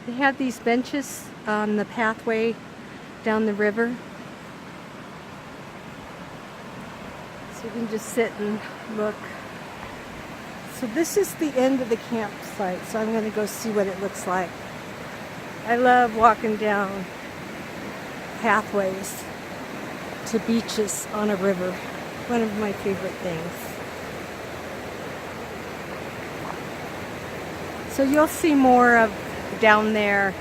They have these benches on the pathway down the river. So you can just sit and look. So this is the end of the campsite, so I'm going to go see what it looks like. I love walking down pathways to beaches on a river. One of my favorite things. So you'll see more of down there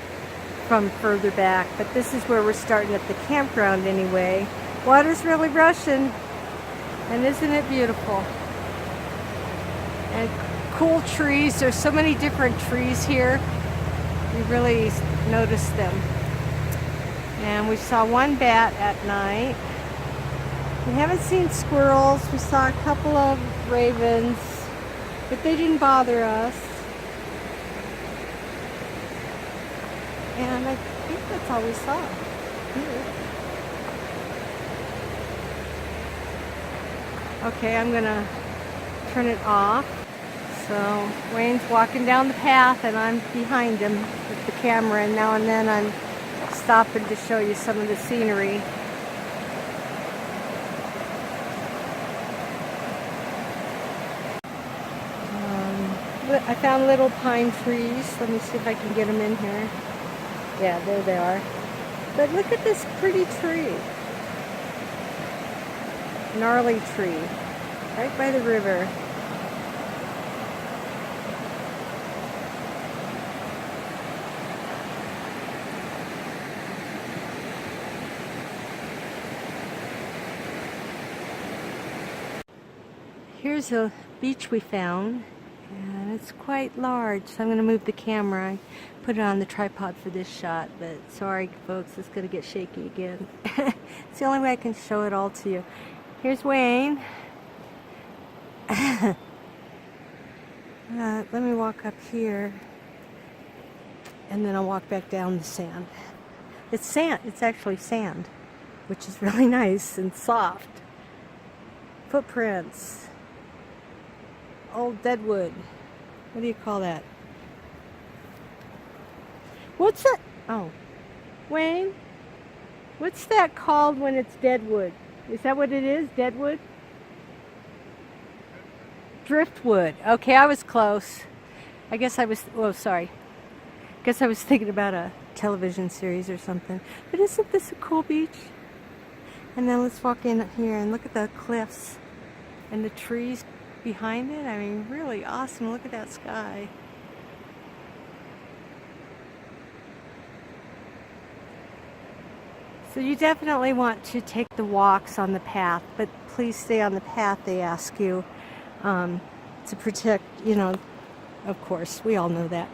from further back, but this is where we're starting at the campground anyway. Water's really rushing, and isn't it beautiful? And cool trees. There's so many different trees here. You really notice them. And we saw one bat at night. We haven't seen squirrels. We saw a couple of ravens, but they didn't bother us. And I think that's all we saw here. Okay, I'm gonna turn it off. So Wayne's walking down the path and I'm behind him with the camera, and now and then I'm stopping to show you some of the scenery. I found little pine trees. Let me see if I can get them in here. Yeah, there they are. But look at this pretty tree. Gnarly tree. Right by the river. Here's a beach we found. And it's quite large, so I'm going to move the camera. I put it on the tripod for this shot, but sorry folks, it's going to get shaky again. It's the only way I can show it all to you. Here's Wayne. Let me walk up here, and then I'll walk back down the sand. It's sand, it's actually sand, which is really nice and soft. Footprints. Old deadwood. What do you call that? What's that? Oh, Wayne, what's that called when it's deadwood? Is that what it is? Deadwood? Driftwood. Okay, I was close. I guess I was, oh, sorry. I guess I was thinking about a television series or something. But isn't this a cool beach? And then let's walk in here and look at the cliffs and the trees behind it. I mean, really awesome. Look at that sky. So you definitely want to take the walks on the path, but please stay on the path, they ask you, to protect, you know, of course, we all know that.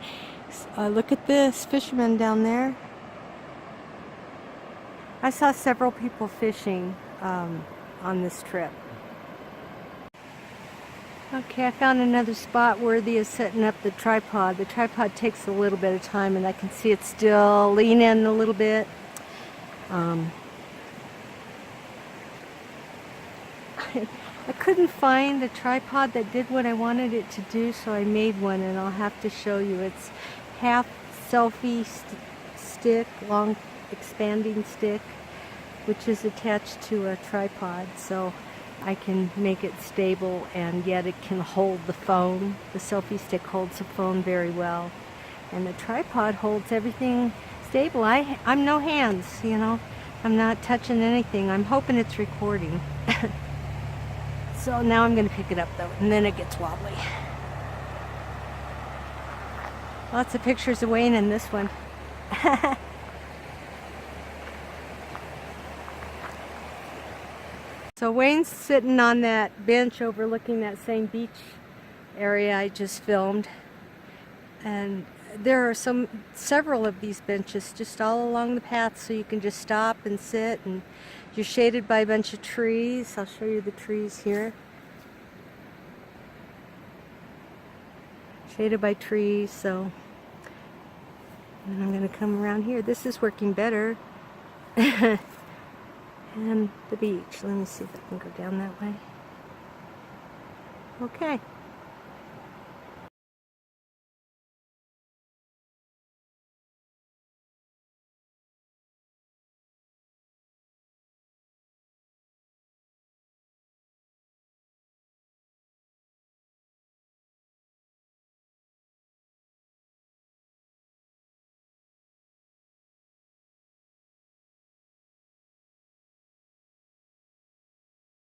Look at this fisherman down there. I saw several people fishing on this trip. Okay, I found another spot worthy of setting up the tripod. The tripod takes a little bit of time, and I can see it still lean in a little bit. I couldn't find a tripod that did what I wanted it to do, so I made one, and I'll have to show you. It's half selfie stick, long expanding stick, which is attached to a tripod, so I can make it stable, and yet it can hold the phone. The selfie stick holds the phone very well, and the tripod holds everything stable. I'm no hands, you know. I'm not touching anything. I'm hoping it's recording. So now I'm going to pick it up though, and then it gets wobbly. Lots of pictures of Wayne in this one. So Wayne's sitting on that bench overlooking that same beach area I just filmed. And there are several of these benches just all along the path, so you can just stop and sit, and you're shaded by a bunch of trees. I'll show you the trees here. Shaded by trees, so. And I'm going to come around here. This is working better. And the beach. Let me see if I can go down that way. Okay.